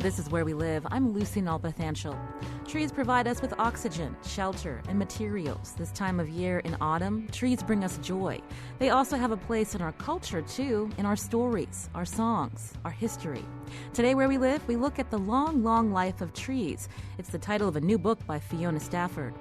This is Where We Live. I'm Lucy Nalpathanchel. Trees provide us with oxygen, shelter, and materials. This time of year in autumn, trees bring us joy. They also have a place in our culture, too, in our stories, our songs, our history. Today, Where We Live, we look at the long, long life of trees. It's the title of a new book by Fiona Stafford.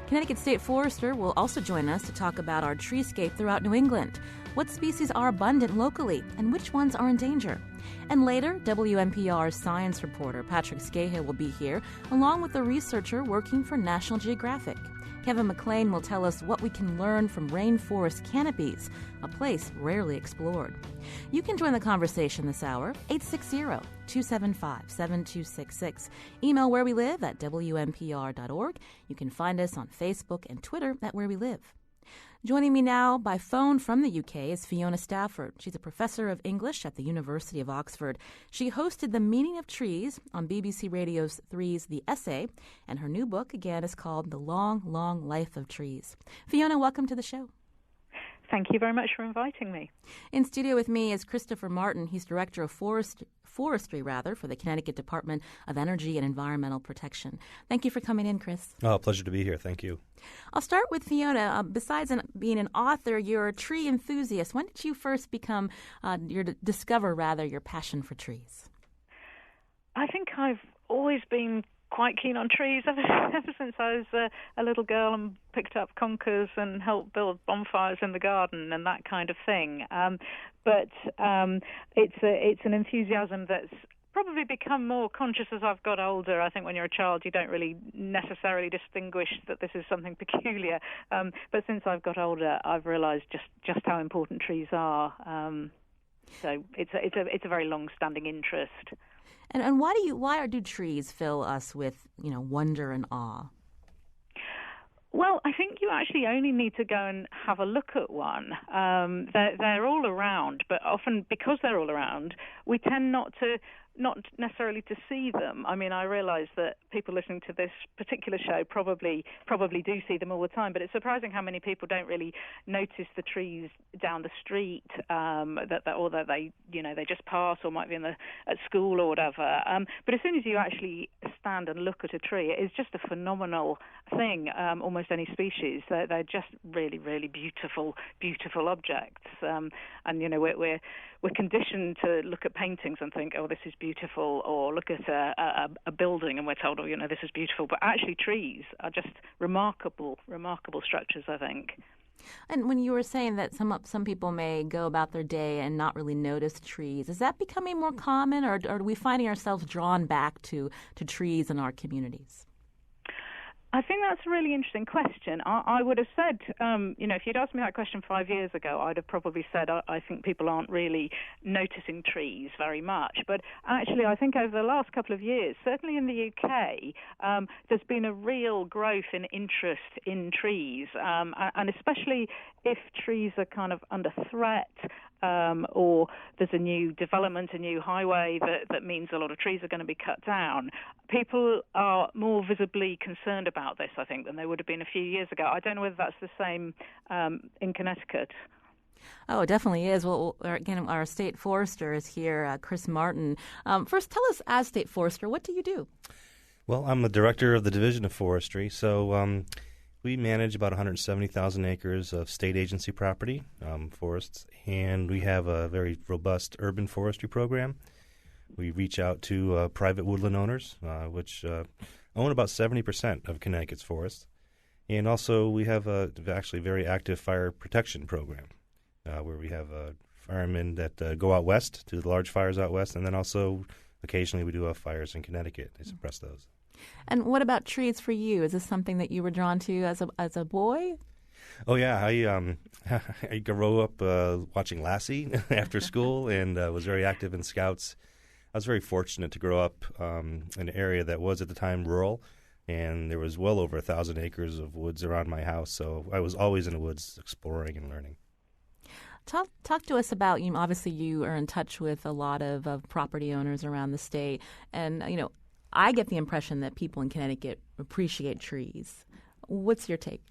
Connecticut State Forester will also join us to talk about our treescape throughout New England. What species are abundant locally, and which ones are in danger? And later, WNPR's science reporter Patrick Scahill will be here, along with a researcher working for National Geographic. Kevin McLean will tell us what we can learn from rainforest canopies, a place rarely explored. You can join the conversation this hour, 860-275-7266. Email Where We Live at WNPR.org. You can find us on Facebook and Twitter at Where We Live. Joining me now by phone from the UK is Fiona Stafford. She's a professor of English at the University of Oxford. She hosted The Meaning of Trees on BBC Radio's 3's The Essay, and her new book, again, is called The Long, Long Life of Trees. Fiona, welcome to the show. Thank you very much for inviting me. In studio with me is Christopher Martin. He's Director of Forestry for the Connecticut Department of Energy and Environmental Protection. Thank you for coming in, Chris. Oh, pleasure to be here. Thank you. I'll start with Fiona. Besides being an author, you're a tree enthusiast. When did you first discover your passion for trees? I think I've always been quite keen on trees ever since I was a little girl and picked up conkers and helped build bonfires in the garden and that kind of thing. But it's an enthusiasm that's probably become more conscious as I've got older. I think when you're a child, you don't really necessarily distinguish that this is something peculiar. But since I've got older, I've realised just how important trees are. So it's a very long-standing interest. And why do trees fill us with wonder and awe? Well, I think you actually only need to go and have a look at one. They're all around, but often because they're all around, we tend not necessarily to see them. I mean, I realise that people listening to this particular show probably do see them all the time, but it's surprising how many people don't really notice the trees down the street, that they just pass or might be at school or whatever. But as soon as you actually stand and look at a tree, it is just a phenomenal thing. Almost any species, they're just really, really beautiful objects. And we're conditioned to look at paintings and think, oh, this is beautiful, or look at a building and we're told, oh, this is beautiful. But actually trees are just remarkable structures, I think. And when you were saying that some people may go about their day and not really notice trees, is that becoming more common, or are we finding ourselves drawn back to trees in our communities? I think that's a really interesting question. I would have said, if you'd asked me that question 5 years ago, I'd have probably said I think people aren't really noticing trees very much. But actually, I think over the last couple of years, certainly in the UK, there's been a real growth in interest in trees, and especially if trees are kind of under threat, or there's a new development, a new highway that means a lot of trees are going to be cut down. People are more visibly concerned about this, I think, than they would have been a few years ago. I don't know whether that's the same in Connecticut. Oh, it definitely is. Well, again, our state forester is here, Chris Martin. First, tell us, as state forester, what do you do? Well, I'm the director of the Division of Forestry, so we manage about 170,000 acres of state agency property, forests, and we have a very robust urban forestry program. We reach out to private woodland owners, which own about 70% of Connecticut's forests. And also we have a actually very active fire protection program, where we have firemen that go out west to the large fires out west, and then also occasionally we do have fires in Connecticut. They suppress those. And what about trees for you? Is this something that you were drawn to as a boy? Oh yeah, I grew up watching Lassie after school, and was very active in Scouts. I was very fortunate to grow up in an area that was at the time rural, and there was well over 1,000 acres of woods around my house. So I was always in the woods exploring and learning. Talk to us about, obviously you are in touch with a lot of property owners around the state, and I get the impression that people in Connecticut appreciate trees. What's your take?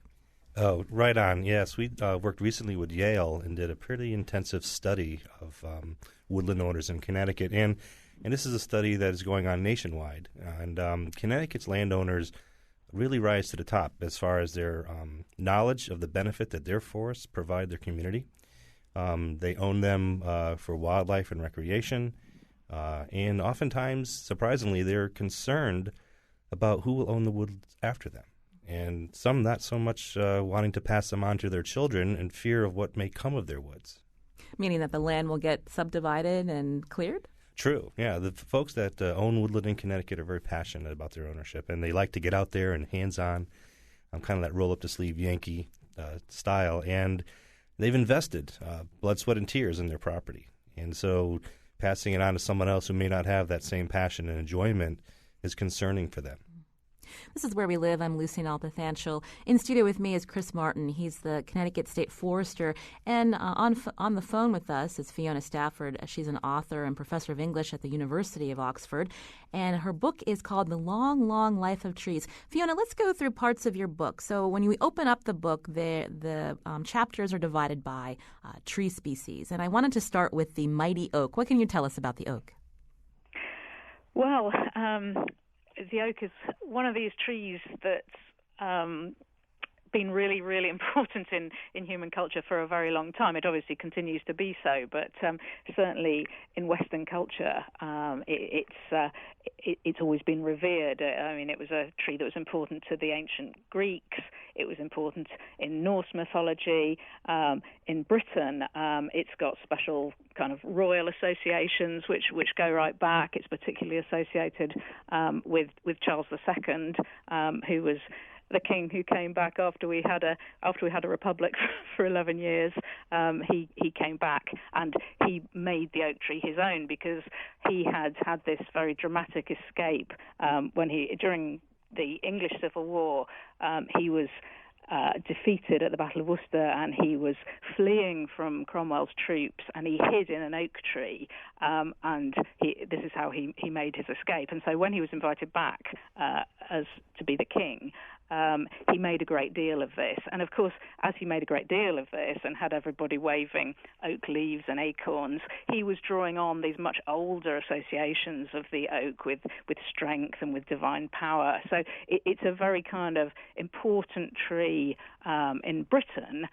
Oh, right on. Yes, we worked recently with Yale and did a pretty intensive study of woodland owners in Connecticut. And this is a study that is going on nationwide. And Connecticut's landowners really rise to the top as far as their knowledge of the benefit that their forests provide their community. They own them for wildlife and recreation. And oftentimes, surprisingly, they're concerned about who will own the woods after them. And some not so much wanting to pass them on to their children in fear of what may come of their woods. Meaning that the land will get subdivided and cleared? True. Yeah, the folks that own woodland in Connecticut are very passionate about their ownership, and they like to get out there and hands-on, kind of that roll-up-the-sleeve Yankee style. And they've invested blood, sweat, and tears in their property. And so passing it on to someone else who may not have that same passion and enjoyment is concerning for them. This is Where We Live. I'm Lucy Nalpathanchel. In studio with me is Chris Martin. He's the Connecticut State Forester. And on the phone with us is Fiona Stafford. She's an author and professor of English at the University of Oxford. And her book is called The Long, Long Life of Trees. Fiona, let's go through parts of your book. So when you open up the book, the chapters are divided by tree species. And I wanted to start with the mighty oak. What can you tell us about the oak? Well, the oak is one of these trees that's been really, really important in human culture for a very long time. It obviously continues to be so, but certainly in Western culture, it's always been revered. I mean, it was a tree that was important to the ancient Greeks. It was important in Norse mythology. In Britain, it's got special kind of royal associations which go right back. It's particularly associated with Charles II, who was the king who came back after we had a republic for 11 years. He came back and he made the oak tree his own because he had this very dramatic escape during the English Civil War. He was defeated at the Battle of Worcester, and he was fleeing from Cromwell's troops, and he hid in an oak tree, and this is how he made his escape. And so when he was invited back as to be the king, he made a great deal of this. And of course, as he made a great deal of this and had everybody waving oak leaves and acorns, he was drawing on these much older associations of the oak with strength and with divine power. So it's a very kind of important tree in Britain,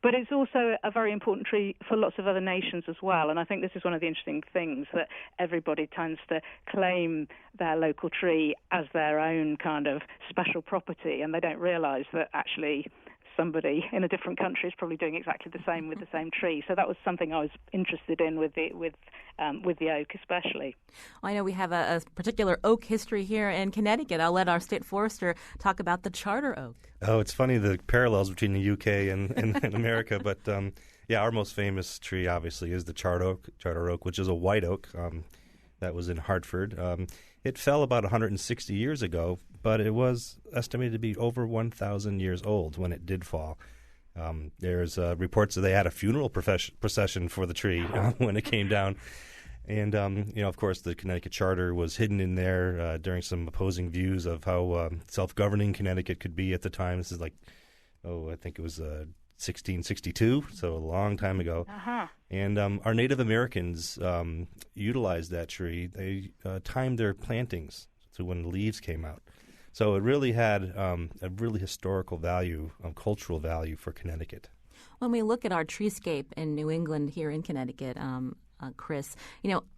but it's also a very important tree for lots of other nations as well. And I think this is one of the interesting things, that everybody tends to claim their local tree as their own kind of special property, and they don't realize that actually somebody in a different country is probably doing exactly the same with the same tree. So that was something I was interested in with the oak especially. I know we have a particular oak history here in Connecticut. I'll let our state forester talk about the charter oak. Oh, it's funny the parallels between the UK and America, but our most famous tree obviously is the charter oak, which is a white oak that was in Hartford. It fell about 160 years ago, but it was estimated to be over 1,000 years old when it did fall. There's reports that they had a funeral procession for the tree when it came down. And, of course, the Connecticut Charter was hidden in there during some opposing views of how self-governing Connecticut could be at the time. This is I think it was 1662, so a long time ago. Uh-huh. And our Native Americans utilized that tree. They timed their plantings to when the leaves came out. So it really had a really historical value, cultural value for Connecticut. When we look at our treescape in New England here in Connecticut, Chris,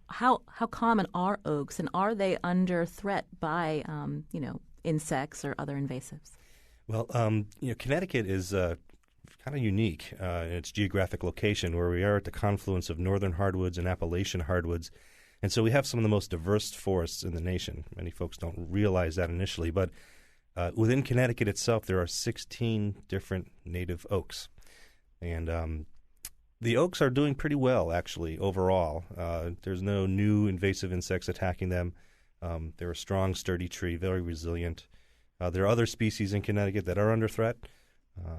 how common are oaks, and are they under threat by insects or other invasives? Well, Connecticut is kind of unique in its geographic location, where we are at the confluence of northern hardwoods and Appalachian hardwoods. And so we have some of the most diverse forests in the nation. Many folks don't realize that initially, but within Connecticut itself, there are 16 different native oaks. And the oaks are doing pretty well, actually, overall. There's no new invasive insects attacking them. They're a strong, sturdy tree, very resilient. There are other species in Connecticut that are under threat.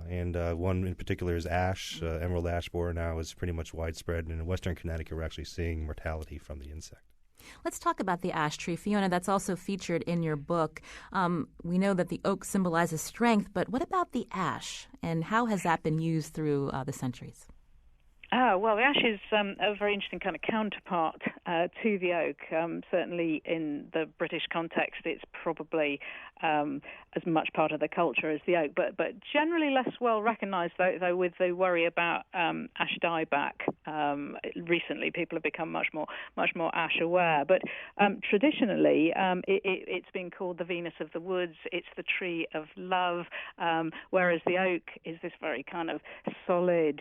And one in particular is ash. Emerald ash borer now is pretty much widespread. And in western Connecticut, we're actually seeing mortality from the insect. Let's talk about the ash tree. Fiona, that's also featured in your book. We know that the oak symbolizes strength, but what about the ash, and how has that been used through the centuries? Well, the ash is a very interesting kind of counterpart to the oak. Certainly in the British context, it's probably as much part of the culture as the oak, but generally less well recognised, though with the worry about ash dieback. Recently, people have become much more ash aware. But traditionally, it's been called the Venus of the woods. It's the tree of love, whereas the oak is this very kind of solid,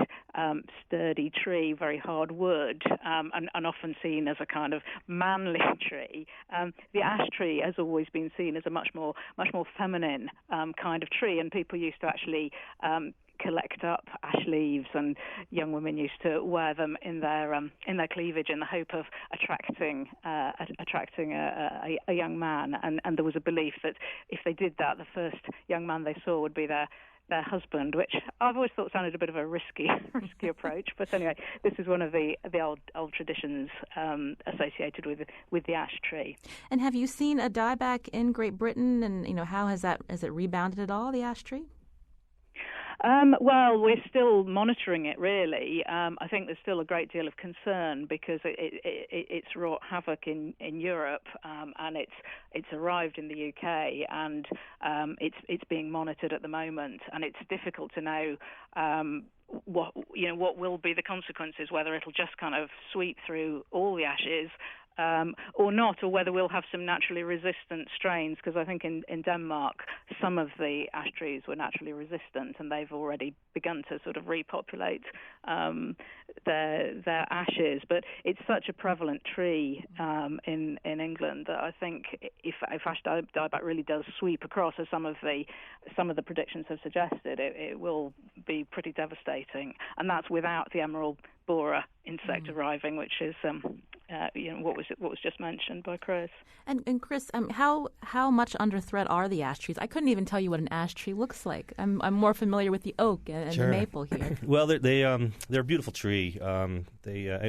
sturdy tree, very hard wood, and often seen as a kind of manly tree. The ash tree has always been seen as a much more feminine kind of tree, and people used to actually collect up ash leaves, and young women used to wear them in their cleavage in the hope of attracting a young man. And there was a belief that if they did that, the first young man they saw would be their husband, which I've always thought sounded a bit of a risky approach. But anyway, this is one of the old traditions associated with the ash tree. And have you seen a dieback in Great Britain? And how has it rebounded at all, the ash tree? Well, we're still monitoring it, really. I think there's still a great deal of concern because it's wrought havoc in Europe, and it's arrived in the UK, and it's being monitored at the moment, and it's difficult to know what will be the consequences, whether it'll just kind of sweep through all the ashes or not, or whether we'll have some naturally resistant strains, because I think in Denmark some of the ash trees were naturally resistant, and they've already begun to sort of repopulate their ashes. But it's such a prevalent tree in England that I think if ash dieback really does sweep across, as some of the predictions have suggested, it will be pretty devastating, and that's without the emerald borer insect arriving, which is what was just mentioned by Chris. And Chris, how much under threat are the ash trees? I couldn't even tell you what an ash tree looks like. I'm more familiar with the oak and Sure. the maple here. Well, they're a beautiful tree. In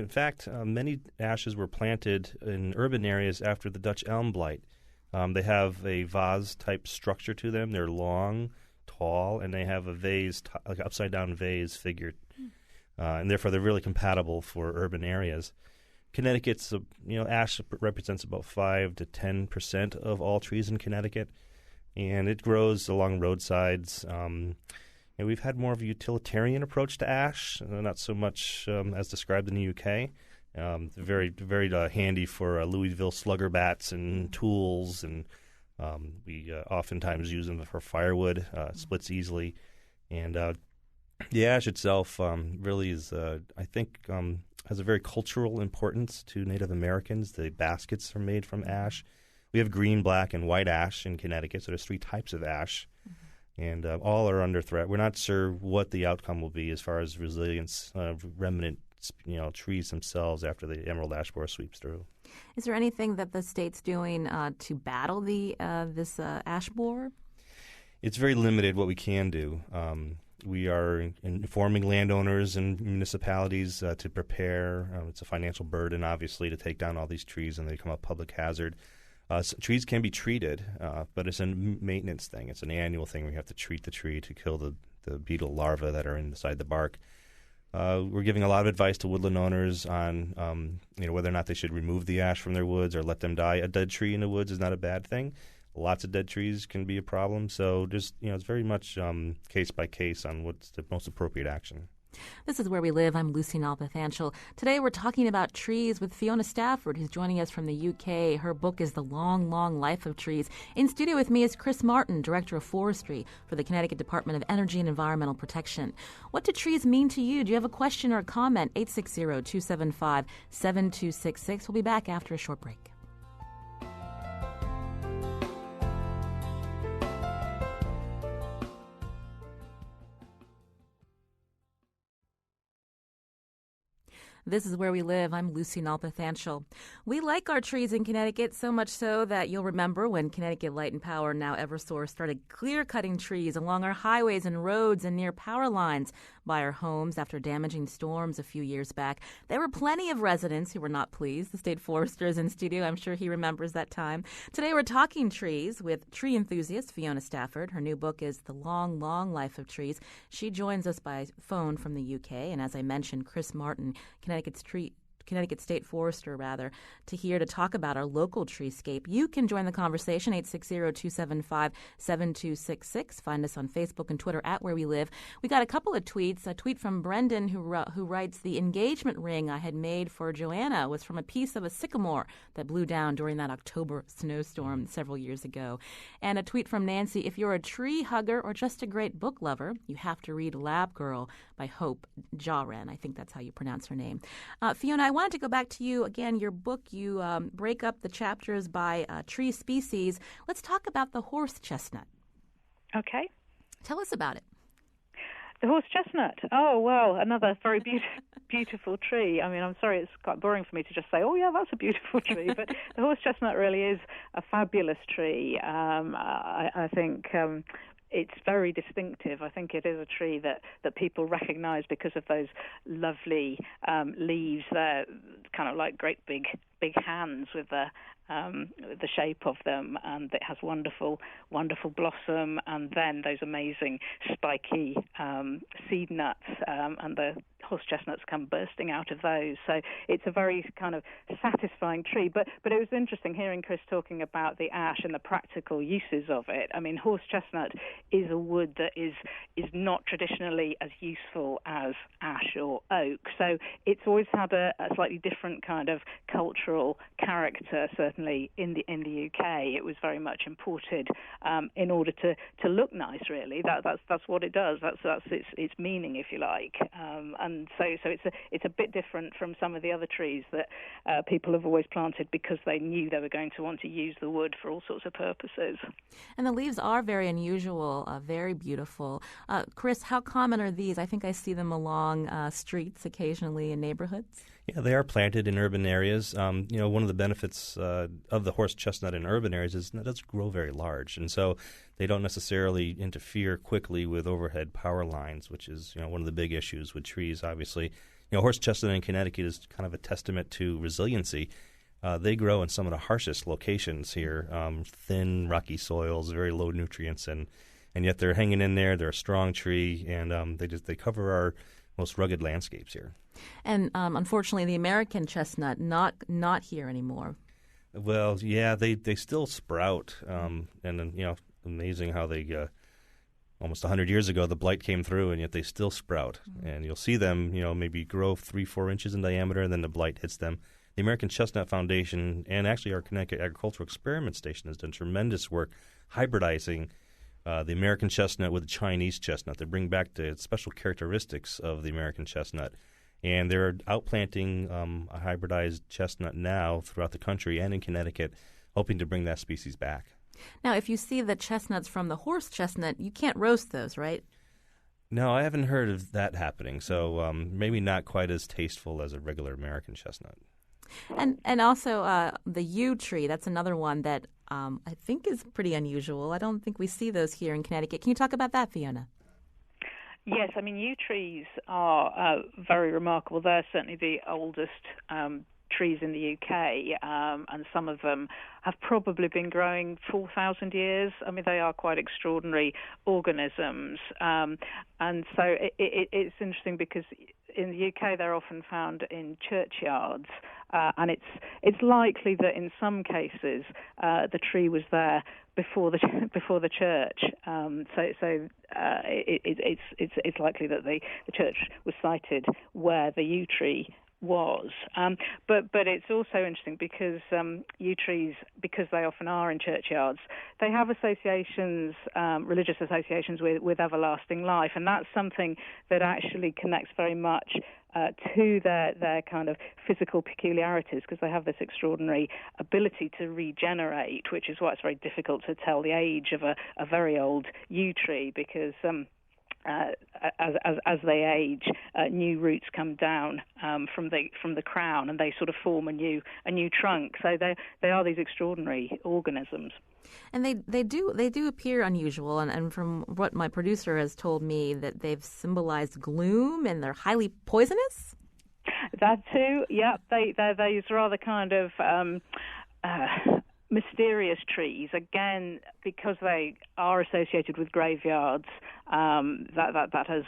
fact, many ashes were planted in urban areas after the Dutch elm blight. They have a vase-type structure to them. They're long, tall, and they have a vase, like upside-down vase figure. And therefore they're really compatible for urban areas. Connecticut's, ash represents about 5 to 10% of all trees in Connecticut, and it grows along roadsides. We've had more of a utilitarian approach to ash, not so much as described in the UK. Very, very handy for Louisville slugger bats and tools, and we oftentimes use them for firewood. Splits easily, and the ash itself really is, I think, has a very cultural importance to Native Americans. The baskets are made from ash. We have green, black, and white ash in Connecticut, so there's 3 types of ash, and all are under threat. We're not sure what the outcome will be as far as resilience of remnant trees themselves after the emerald ash borer sweeps through. Is there anything that the state's doing to battle this ash borer? It's very limited what we can do. We are informing landowners and municipalities to prepare. It's a financial burden, obviously, to take down all these trees, and they become a public hazard. Trees can be treated, but it's a maintenance thing. It's an annual thing. We have to treat the tree to kill the beetle larvae that are inside the bark. We're giving a lot of advice to woodland owners on whether or not they should remove the ash from their woods or let them die. A dead tree in the woods is not a bad thing. Lots of dead trees can be a problem. So just, it's very much case by case on what's the most appropriate action. This is Where We Live. I'm Lucy Nalpathanchel. Today we're talking about trees with Fiona Stafford, who's joining us from the UK. Her book is The Long, Long Life of Trees. In studio with me is Chris Martin, Director of Forestry for the Connecticut Department of Energy and Environmental Protection. What do trees mean to you? Do you have a question or a comment? 860-275-7266. We'll be back after a short break. This is Where We Live. I'm Lucy Nalpathanchel. We like our trees in Connecticut, so much so that you'll remember when Connecticut Light and Power, now Eversource, started clear-cutting trees along our highways and roads and near power lines by our homes after damaging storms a few years back. There were plenty of residents who were not pleased. The state forester is in studio. I'm sure he remembers that time. Today we're talking trees with tree enthusiast Fiona Stafford. Her new book is The Long, Long Life of Trees. She joins us by phone from the UK. And as I mentioned, Chris Martin, Connecticut State Forester, to talk about our local treescape. You can join the conversation, 860-275-7266. Find us on Facebook and Twitter at Where We Live. We got a couple of tweets. A tweet from Brendan who writes, the engagement ring I had made for Joanna was from a piece of a sycamore that blew down during that October snowstorm several years ago. And a tweet from Nancy, if you're a tree hugger or just a great book lover, you have to read Lab Girl by Hope Jaren. I think that's how you pronounce her name. Fiona, I wanted to go back to you again. Your book, you break up the chapters by tree species. Let's talk about the horse chestnut. Okay. Tell us about it. The horse chestnut. Oh, well, another very beautiful tree. I mean, I'm sorry, it's quite boring for me to just say, oh, yeah, that's a beautiful tree. But the horse chestnut really is a fabulous tree. I think it's very distinctive. I think it is a tree that people recognize because of those lovely leaves. They're kind of like great big hands with the shape of them, and it has wonderful blossom, and then those amazing spiky seed nuts, and the horse chestnuts come bursting out of those. So it's a very kind of satisfying tree. But it was interesting hearing Chris talking about the ash and the practical uses of it. I mean, horse chestnut is a wood that is not traditionally as useful as ash or oak. So it's always had a slightly different kind of cultural character, certainly in the UK. It was very much imported in order to look nice, really. That's what it does. That's its meaning, if you like. And so it's a bit different from some of the other trees that people have always planted because they knew they were going to want to use the wood for all sorts of purposes. And the leaves are very unusual, very beautiful. Chris, how common are these? I think I see them along streets occasionally in neighborhoods. Yeah, they are planted in urban areas. One of the benefits of the horse chestnut in urban areas is that it doesn't grow very large, and so they don't necessarily interfere quickly with overhead power lines, which is one of the big issues with trees. Obviously, horse chestnut in Connecticut is kind of a testament to resiliency. They grow in some of the harshest locations here, thin, rocky soils, very low nutrients, and yet they're hanging in there. They're a strong tree, and they cover our most rugged landscapes here. And unfortunately, the American chestnut not here anymore. Well, yeah, they still sprout, and then amazing how they almost 100 years ago the blight came through, and yet they still sprout. Mm-hmm. And you'll see them, maybe grow 3-4 inches in diameter, and then the blight hits them. The American Chestnut Foundation and actually our Connecticut Agricultural Experiment Station has done tremendous work hybridizing the American chestnut with the Chinese chestnut to bring back the special characteristics of the American chestnut. And they're outplanting a hybridized chestnut now throughout the country and in Connecticut, hoping to bring that species back. Now, if you see the chestnuts from the horse chestnut, you can't roast those, right? No, I haven't heard of that happening, so maybe not quite as tasteful as a regular American chestnut. And also the yew tree, that's another one that I think is pretty unusual. I don't think we see those here in Connecticut. Can you talk about that, Fiona? Yes, I mean, yew trees are very remarkable. They're certainly the oldest trees in the UK, and some of them have probably been growing 4,000 years. I mean, they are quite extraordinary organisms. And so it's interesting because in the UK they're often found in churchyards, and it's likely that in some cases the tree was there before the church. It's likely that the church was sited where the yew tree was. But it's also interesting because yew trees, because they often are in churchyards, they have associations, religious associations with everlasting life, and that's something that actually connects very much to their kind of physical peculiarities, because they have this extraordinary ability to regenerate, which is why it's very difficult to tell the age of a very old yew tree, because as they age, new roots come down from the crown, and they sort of form a new trunk. So they are these extraordinary organisms. And they do appear unusual, and from what my producer has told me, that they've symbolized gloom and they're highly poisonous. That too, yeah. They're these rather kind of mysterious trees, again, because they are associated with graveyards. That has,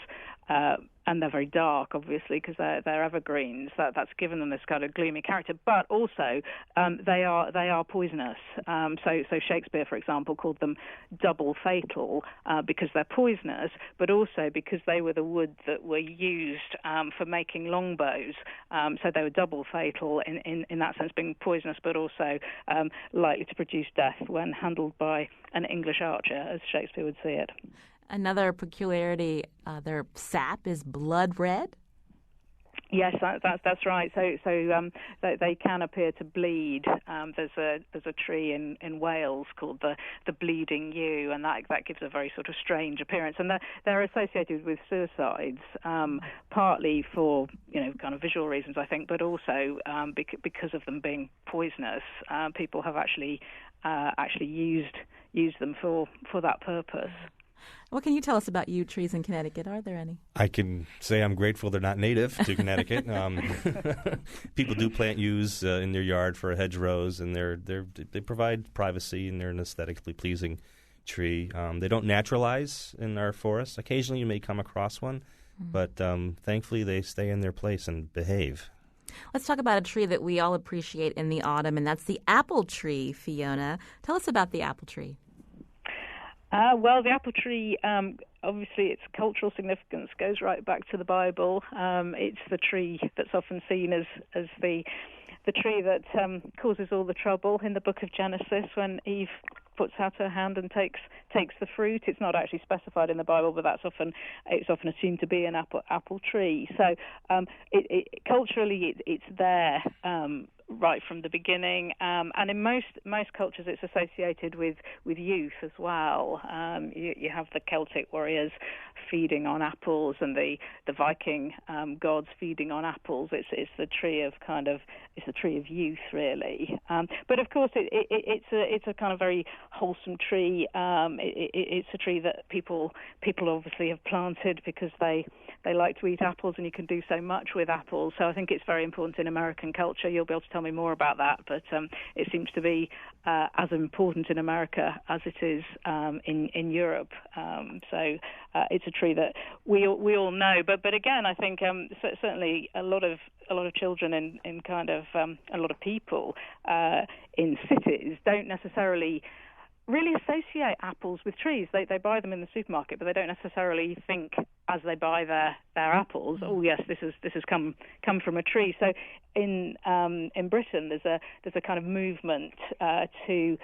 and they're very dark, obviously, because they're evergreens. That's given them this kind of gloomy character. But also, they are poisonous. So Shakespeare, for example, called them double fatal because they're poisonous, but also because they were the wood that were used for making longbows. So they were double fatal in that sense, being poisonous, but also likely to produce death when handled by an English archer, as Shakespeare would see it. Another peculiarity, their sap is blood red. Yes, that's right. So they can appear to bleed. There's a tree in Wales called the bleeding yew, and that gives a very sort of strange appearance. And they're associated with suicides, partly for kind of visual reasons, I think, but also because of them being poisonous. People have actually used them for that purpose. What can you tell us about yew trees in Connecticut? Are there any? I can say I'm grateful they're not native to Connecticut. People do plant yews in their yard for hedgerows, and they provide privacy, and they're an aesthetically pleasing tree. They don't naturalize in our forests. Occasionally you may come across one, but thankfully they stay in their place and behave. Let's talk about a tree that we all appreciate in the autumn, and that's the apple tree, Fiona. Tell us about the apple tree. Well, the apple tree, obviously its cultural significance goes right back to the Bible. It's the tree that's often seen as the tree that causes all the trouble in the book of Genesis when Eve puts out her hand and takes the fruit. It's not actually specified in the Bible, but it's often assumed to be an apple tree. So culturally it's there right from the beginning, and in most cultures it's associated with youth as well. You have the Celtic warriors feeding on apples, and the Viking gods feeding on apples. It's the tree of youth, really. But of course it's a kind of very wholesome tree. It's a tree that people obviously have planted because they like to eat apples, and you can do so much with apples. So I think it's very important in American culture. You'll be able to tell me more about that, but it seems to be as important in America as it is in Europe. So it's a tree that we all know. But again, I think certainly a lot of children in kind of a lot of people in cities don't necessarily really associate apples with trees. They buy them in the supermarket, but they don't necessarily think as they buy their apples, oh yes, this has come from a tree. So in Britain there's a kind of movement to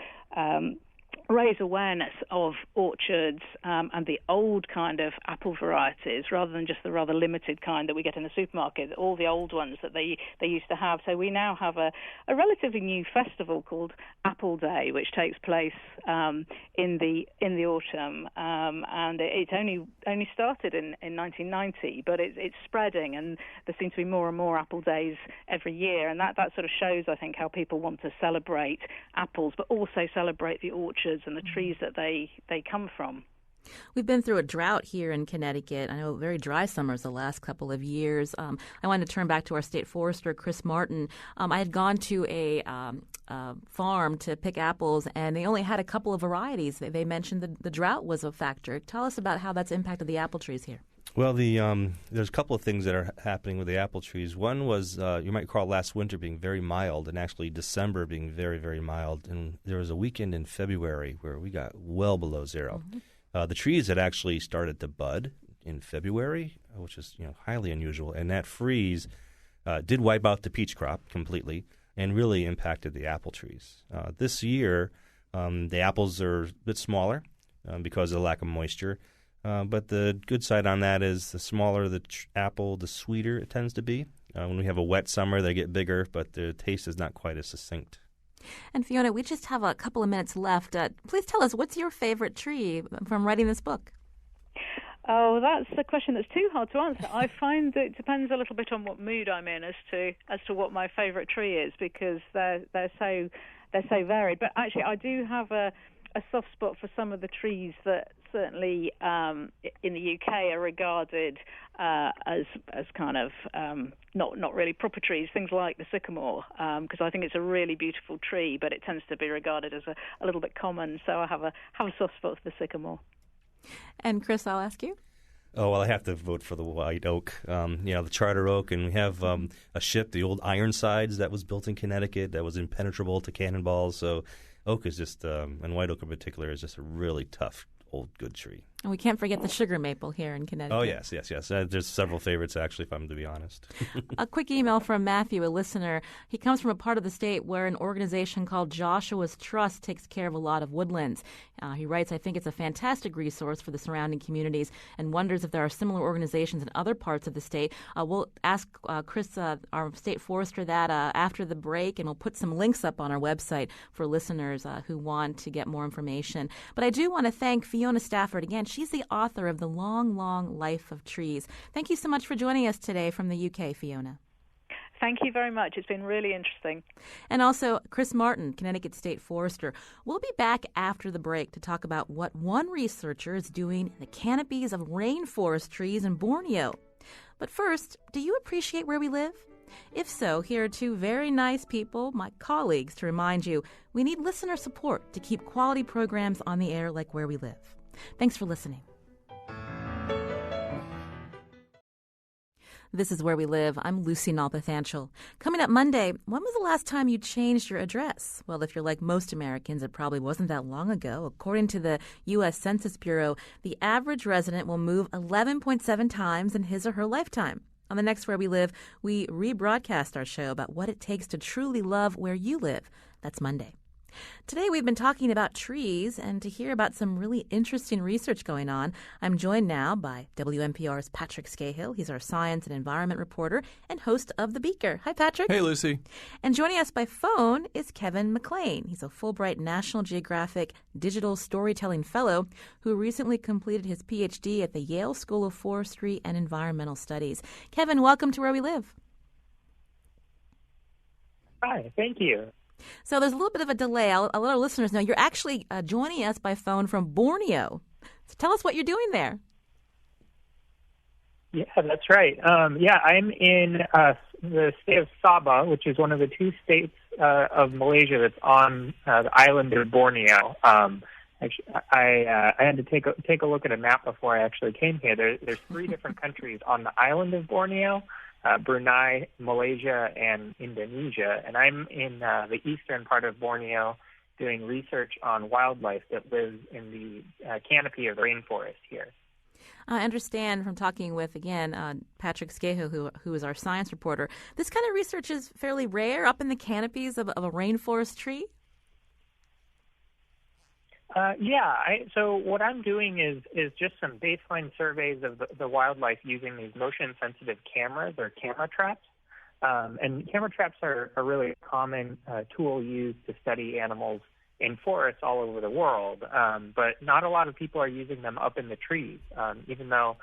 raise awareness of orchards and the old kind of apple varieties, rather than just the rather limited kind that we get in the supermarket, all the old ones that they used to have. So we now have a relatively new festival called Apple Day, which takes place in the autumn, and it only started in 1990, but it's spreading, and there seem to be more and more Apple Days every year, and that sort of shows, I think, how people want to celebrate apples, but also celebrate the orchards and the trees that they come from. We've been through a drought here in Connecticut. I know very dry summers the last couple of years. I wanted to turn back to our state forester, Chris Martin. I had gone to a farm to pick apples, and they only had a couple of varieties. They mentioned the drought was a factor. Tell us about how that's impacted the apple trees here. Well, there's a couple of things that are happening with the apple trees. One was, you might recall last winter being very mild, and actually December being very, very mild. And there was a weekend in February where we got well below zero. Mm-hmm. The trees had actually started to bud in February, which is highly unusual. And that freeze did wipe out the peach crop completely and really impacted the apple trees. This year, the apples are a bit smaller because of the lack of moisture. But the good side on that is the smaller the apple, the sweeter it tends to be. When we have a wet summer, they get bigger, but the taste is not quite as succinct. And Fiona, we just have a couple of minutes left. Please tell us, what's your favorite tree from writing this book? Oh, that's a question that's too hard to answer. I find that it depends a little bit on what mood I'm in as to what my favourite tree is, because they're so varied. But actually, I do have a soft spot for some of the trees that certainly in the UK are regarded as kind of not really proper trees. Things like the sycamore, because I think it's a really beautiful tree, but it tends to be regarded as a little bit common. So I have a soft spot for the sycamore. And Chris, I'll ask you. Oh, well, I have to vote for the white oak, the charter oak. And we have a ship, the old Ironsides, that was built in Connecticut that was impenetrable to cannonballs. So oak is just, and white oak in particular, is just a really tough, old, good tree. And we can't forget the sugar maple here in Connecticut. Oh, yes. There's several favorites, actually, if I'm to be honest. A quick email from Matthew, a listener. He comes from a part of the state where an organization called Joshua's Trust takes care of a lot of woodlands. He writes, I think it's a fantastic resource for the surrounding communities, and wonders if there are similar organizations in other parts of the state. We'll ask Chris, our state forester, that after the break, and we'll put some links up on our website for listeners who want to get more information. But I do want to thank Fiona Stafford again. She's the author of The Long, Long Life of Trees. Thank you so much for joining us today from the UK, Fiona. Thank you very much. It's been really interesting. And also Chris Martin, Connecticut State Forester. We'll be back after the break to talk about what one researcher is doing in the canopies of rainforest trees in Borneo. But first, do you appreciate where we live? If so, here are two very nice people, my colleagues, to remind you we need listener support to keep quality programs on the air like Where We Live. Thanks for listening. This is Where We Live. I'm Lucy Nalpathanchel. Coming up Monday, when was the last time you changed your address? Well, if you're like most Americans, it probably wasn't that long ago. According to the U.S. Census Bureau, the average resident will move 11.7 times in his or her lifetime. On the next Where We Live, we rebroadcast our show about what it takes to truly love where you live. That's Monday. Today we've been talking about trees, and to hear about some really interesting research going on, I'm joined now by WNPR's Patrick Scahill. He's our science and environment reporter and host of The Beaker. Hi, Patrick. Hey, Lucy. And joining us by phone is Kevin McLean. He's a Fulbright National Geographic Digital Storytelling Fellow who recently completed his PhD at the Yale School of Forestry and Environmental Studies. Kevin, welcome to Where We Live. Hi, thank you. So there's a little bit of a delay. I'll let our listeners know you're actually joining us by phone from Borneo. So tell us what you're doing there. Yeah, that's right. I'm in the state of Sabah, which is one of the two states of Malaysia that's on the island of Borneo. Actually, I had to take a look at a map before I actually came here. There's three different countries on the island of Borneo. Brunei, Malaysia, and Indonesia. And I'm in the eastern part of Borneo doing research on wildlife that lives in the canopy of the rainforest here. I understand from talking with, again, Patrick Scahill, who is our science reporter, this kind of research is fairly rare up in the canopies of a rainforest tree? So what I'm doing is just some baseline surveys of the wildlife using these motion-sensitive cameras or camera traps. And camera traps are really a common tool used to study animals in forests all over the world. But not a lot of people are using them up in the trees, even though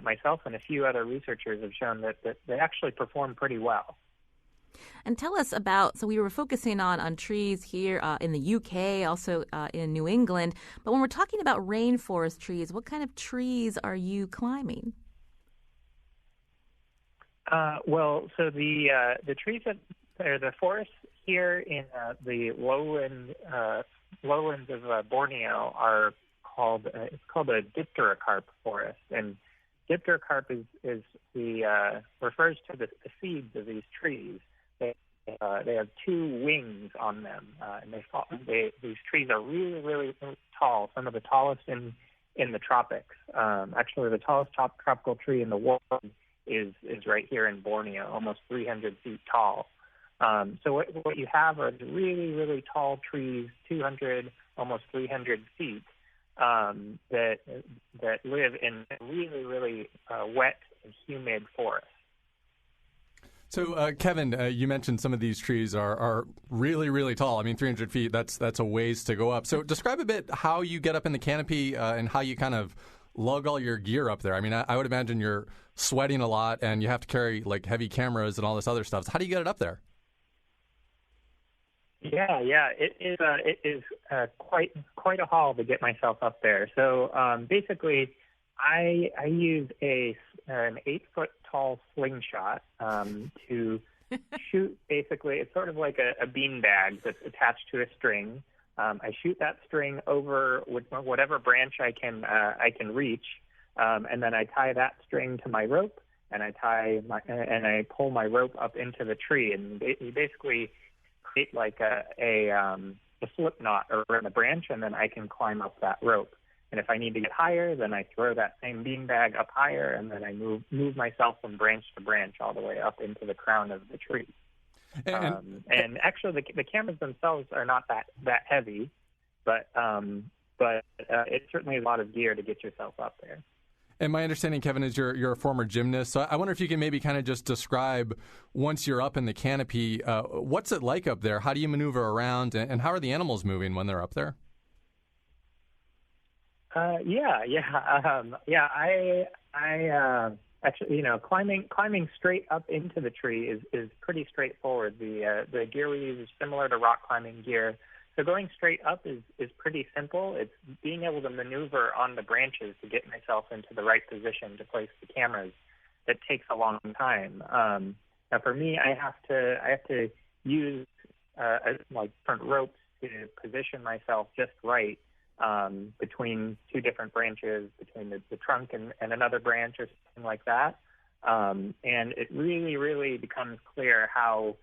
myself and a few other researchers have shown that they actually perform pretty well. And tell us about, so we were focusing on trees here in the UK, also in New England. But when we're talking about rainforest trees, what kind of trees are you climbing? So the trees the forests here in the lowlands of Borneo are called it's called a dipterocarp forest, and dipterocarp refers to the seeds of these trees. They have two wings on them, and these trees are really, really tall. Some of the tallest in the tropics. Actually, the tallest tropical tree in the world is right here in Borneo, almost 300 feet tall. So what you have are really, really tall trees, 200, almost 300 feet, that live in really, really wet and humid forests. So, Kevin, you mentioned some of these trees are really, really tall. I mean, 300 feet, that's a ways to go up. So describe a bit how you get up in the canopy and how you kind of lug all your gear up there? I mean, I would imagine you're sweating a lot and you have to carry like heavy cameras and all this other stuff. So how do you get it up there? Yeah, it is quite a haul to get myself up there. So basically, I use an 8-foot tall slingshot to shoot. Basically, it's sort of like a bean bag that's attached to a string. I shoot that string over with whatever branch I can reach, and then I tie that string to my rope, and I pull my rope up into the tree, and you basically create like a slip knot around the branch, and then I can climb up that rope. And if I need to get higher, then I throw that same bean bag up higher, and then I move myself from branch to branch all the way up into the crown of the tree. And actually, the cameras themselves are not that heavy, but it's certainly a lot of gear to get yourself up there. And my understanding, Kevin, is you're a former gymnast. So I wonder if you can maybe kind of just describe, once you're up in the canopy, what's it like up there? How do you maneuver around, and how are the animals moving when they're up there? Actually, climbing straight up into the tree is pretty straightforward. The gear we use is similar to rock climbing gear. So going straight up is pretty simple. It's being able to maneuver on the branches to get myself into the right position to place the cameras that takes a long time. Now for me, I have to use like different ropes to position myself just right between two different branches, between the trunk and another branch or something like that. And it really, really becomes clear how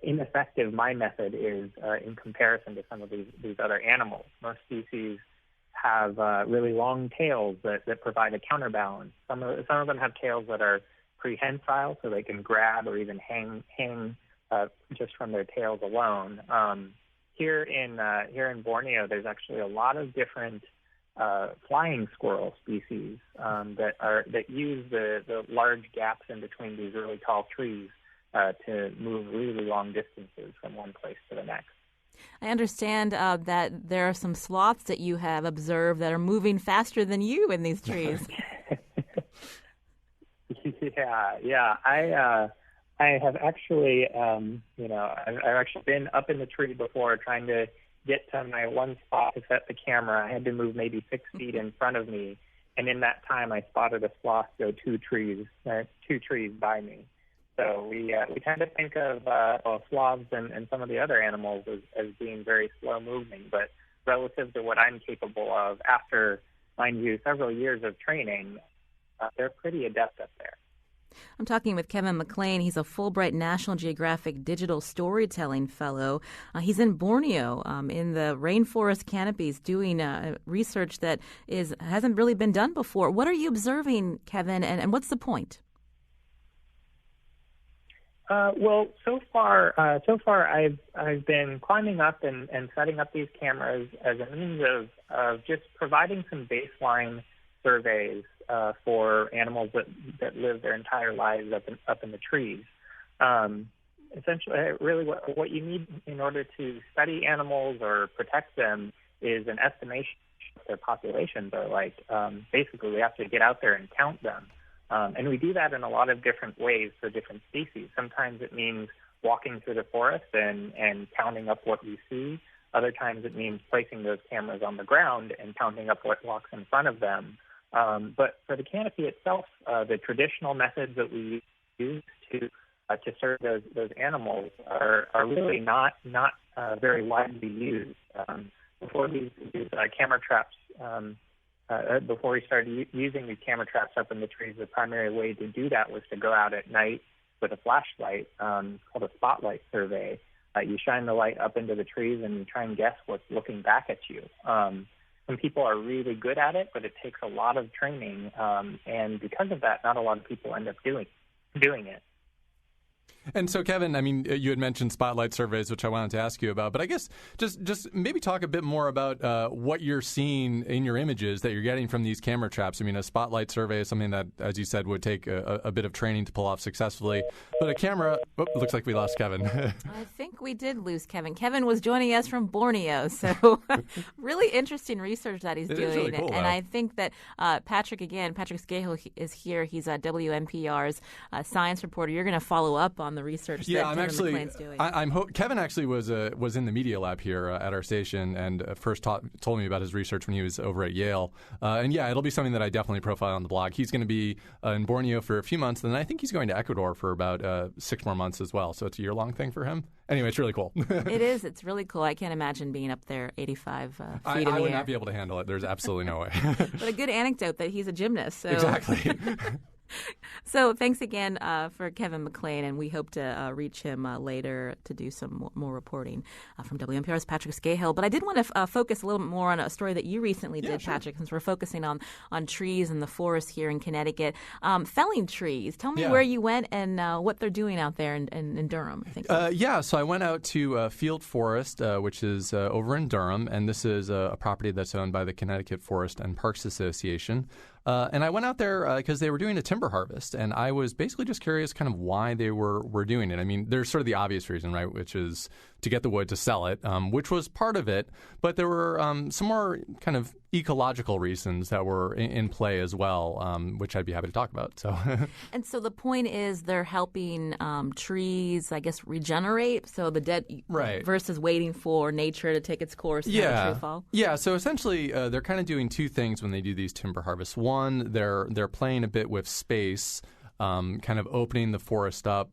ineffective my method is in comparison to some of these other animals. Most species have really long tails that provide a counterbalance. Some of them have tails that are prehensile, so they can grab or even hang just from their tails alone. Here in Borneo, there's actually a lot of different flying squirrel species that use the large gaps in between these really tall trees to move really long distances from one place to the next. I understand that there are some sloths that you have observed that are moving faster than you in these trees. Yeah. I have actually, I've actually been up in the tree before trying to get to my one spot to set the camera. I had to move maybe 6 feet in front of me, and in that time I spotted a sloth go two trees by me. So we tend to think of sloths and some of the other animals as being very slow moving, but relative to what I'm capable of after, mind you, several years of training, they're pretty adept up there. I'm talking with Kevin McLean. He's a Fulbright National Geographic Digital Storytelling Fellow. He's in Borneo in the rainforest canopies doing research that hasn't really been done before. What are you observing, Kevin, and what's the point? Well, so far I've been climbing up and setting up these cameras as a means of just providing some baseline surveys for animals that live their entire lives up in the trees. Essentially, really what you need in order to study animals or protect them is an estimation of what their populations are like. Basically, we have to get out there and count them. And we do that in a lot of different ways for different species. Sometimes it means walking through the forest and counting up what you see. Other times it means placing those cameras on the ground and counting up what walks in front of them. But for the canopy itself, the traditional methods that we use to serve those animals are really not very widely used. Before these camera traps, before we started using these camera traps up in the trees, the primary way to do that was to go out at night with a flashlight, called a spotlight survey. You shine the light up into the trees and you try and guess what's looking back at you. Some people are really good at it, but it takes a lot of training, and because of that, not a lot of people end up doing it. And so, Kevin, I mean, you had mentioned spotlight surveys, which I wanted to ask you about, but I guess just maybe talk a bit more about what you're seeing in your images that you're getting from these camera traps. I mean, a spotlight survey is something that, as you said, would take a bit of training to pull off successfully. But a camera, looks like we lost Kevin. I think we did lose Kevin. Kevin was joining us from Borneo, so really interesting research that he's It doing. is really cool, and though. I think that Patrick Scahill is here. He's WNPR's science reporter. You're going to follow up on the research that Kevin McClain's doing. Kevin actually was in the media lab here at our station and first told me about his research when he was over at Yale. And yeah, it'll be something that I definitely profile on the blog. He's going to be in Borneo for a few months, and then I think he's going to Ecuador for about 6 more months as well. So it's a year-long thing for him. Anyway, it's really cool. It is. It's really cool. I can't imagine being up there 85 feet in the air. I would not be able to handle it. There's absolutely no way. But a good anecdote that he's a gymnast. So. Exactly. So thanks again for Kevin McClain, and we hope to reach him later to do some more reporting from WNPR's Patrick Scahill. But I did want to focus a little bit more on a story that you recently did, sure. Patrick, since we're focusing on trees and the forest here in Connecticut. Felling trees. Tell me where you went and what they're doing out there in Durham. I think. So I went out to Field Forest, which is over in Durham, and this is a property that's owned by the Connecticut Forest and Parks Association. And I went out there because they were doing a timber harvest, and I was basically just curious kind of why they were doing it. I mean, there's sort of the obvious reason, right, which is to get the wood to sell it, which was part of it. But there were some more kind of ecological reasons that were in play as well, which I'd be happy to talk about. So, And so the point is they're helping trees, I guess, regenerate, so the dead versus waiting for nature to take its course and have a tree fall? Yeah, so essentially they're kind of doing two things when they do these timber harvests. One, they're playing a bit with space, kind of opening the forest up,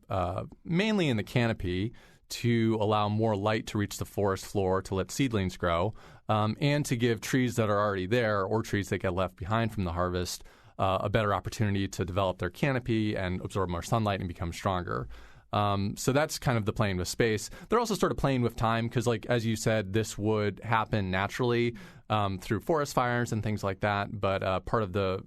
mainly in the canopy, to allow more light to reach the forest floor to let seedlings grow, and to give trees that are already there or trees that get left behind from the harvest a better opportunity to develop their canopy and absorb more sunlight and become stronger. So that's kind of the playing with space. They're also sort of playing with time because, like as you said, this would happen naturally through forest fires and things like that. But part of the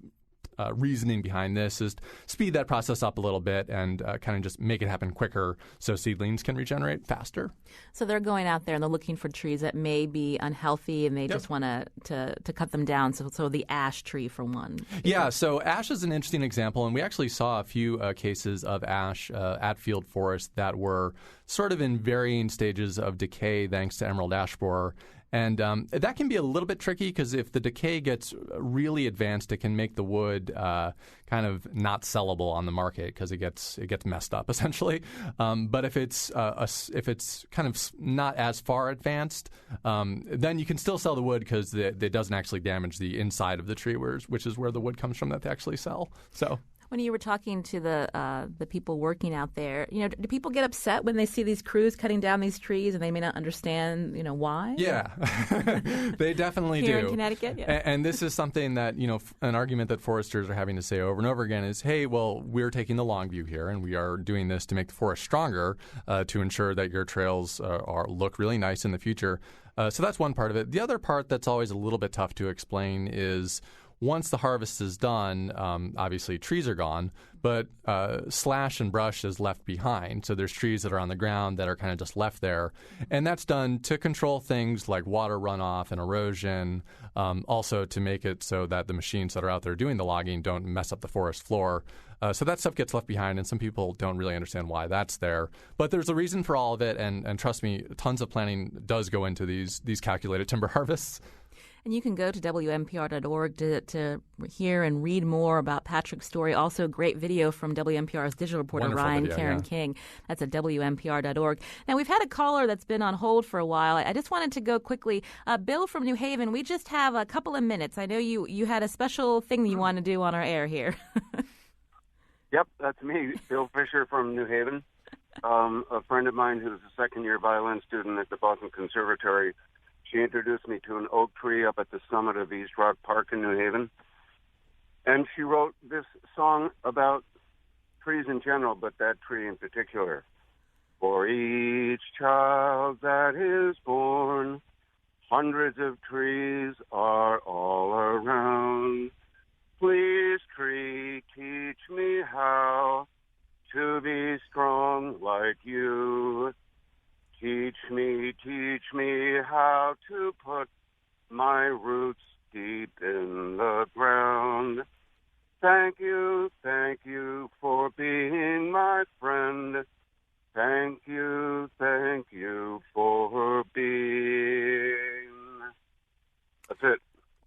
reasoning behind this is speed that process up a little bit and kind of just make it happen quicker so seedlings can regenerate faster. So they're going out there and they're looking for trees that may be unhealthy and they just want to cut them down. So the ash tree, for one. Yeah, so ash is an interesting example, and we actually saw a few cases of ash at Field Forest that were sort of in varying stages of decay thanks to emerald ash borer. And that can be a little bit tricky because if the decay gets really advanced, it can make the wood kind of not sellable on the market because it gets messed up essentially. But if it's kind of not as far advanced, then you can still sell the wood because it doesn't actually damage the inside of the tree, which is where the wood comes from that they actually sell. So. When you were talking to the people working out there, do people get upset when they see these crews cutting down these trees and they may not understand, why? Yeah, they definitely do. Here in Connecticut, yeah. And this is something that, an argument that foresters are having to say over and over again is, hey, well, we're taking the long view here, and we are doing this to make the forest stronger to ensure that your trails look really nice in the future. So that's one part of it. The other part that's always a little bit tough to explain is once the harvest is done, obviously trees are gone, but slash and brush is left behind. So there's trees that are on the ground that are kind of just left there. And that's done to control things like water runoff and erosion, also to make it so that the machines that are out there doing the logging don't mess up the forest floor. So that stuff gets left behind, and some people don't really understand why that's there. But there's a reason for all of it, and trust me, tons of planning does go into these calculated timber harvests. And you can go to WNPR.org to hear and read more about Patrick's story. Also, a great video from WNPR's digital reporter, Ryan Karen King. That's at WNPR.org. Now, we've had a caller that's been on hold for a while. I just wanted to go quickly. Bill from New Haven, we just have a couple of minutes. I know you had a special thing that you want to do on our air here. Yep, that's me, Bill Fisher from New Haven. A friend of mine who's a second-year violin student at the Boston Conservatory. She introduced me to an oak tree up at the summit of East Rock Park in New Haven. And she wrote this song about trees in general, but that tree in particular. For each child that is born, hundreds of trees are all around. Please, tree, teach me how to be strong like you. Teach me how to put my roots deep in the ground. Thank you for being my friend. Thank you for being. That's it.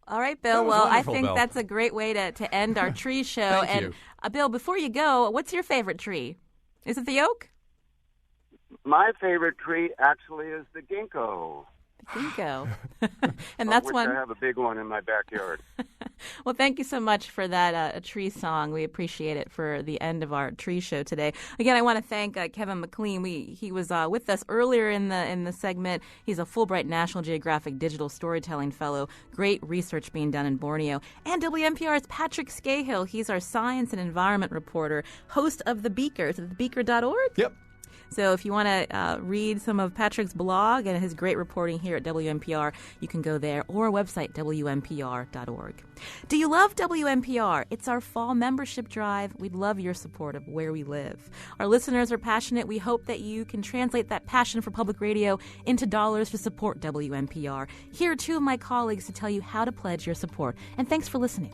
All right, Bill. was Well, I wonderful, think Bill. that's a great way to end our tree show. Thank and you. Bill, before you go, what's your favorite tree? Is it the oak? My favorite tree actually is the ginkgo. Ginkgo. And that's which one. I have a big one in my backyard. Well, thank you so much for that tree song. We appreciate it for the end of our tree show today. Again, I want to thank Kevin McLean. He was with us earlier in the segment. He's a Fulbright National Geographic Digital Storytelling Fellow. Great research being done in Borneo. And WNPR's Patrick Scahill. He's our science and environment reporter, host of The Beaker. Is it thebeaker.org? Yep. So if you want to read some of Patrick's blog and his great reporting here at WNPR, you can go there, or our website, WNPR.org. Do you love WNPR? It's our fall membership drive. We'd love your support of where we live. Our listeners are passionate. We hope that you can translate that passion for public radio into dollars to support WNPR. Here are two of my colleagues to tell you how to pledge your support. And thanks for listening.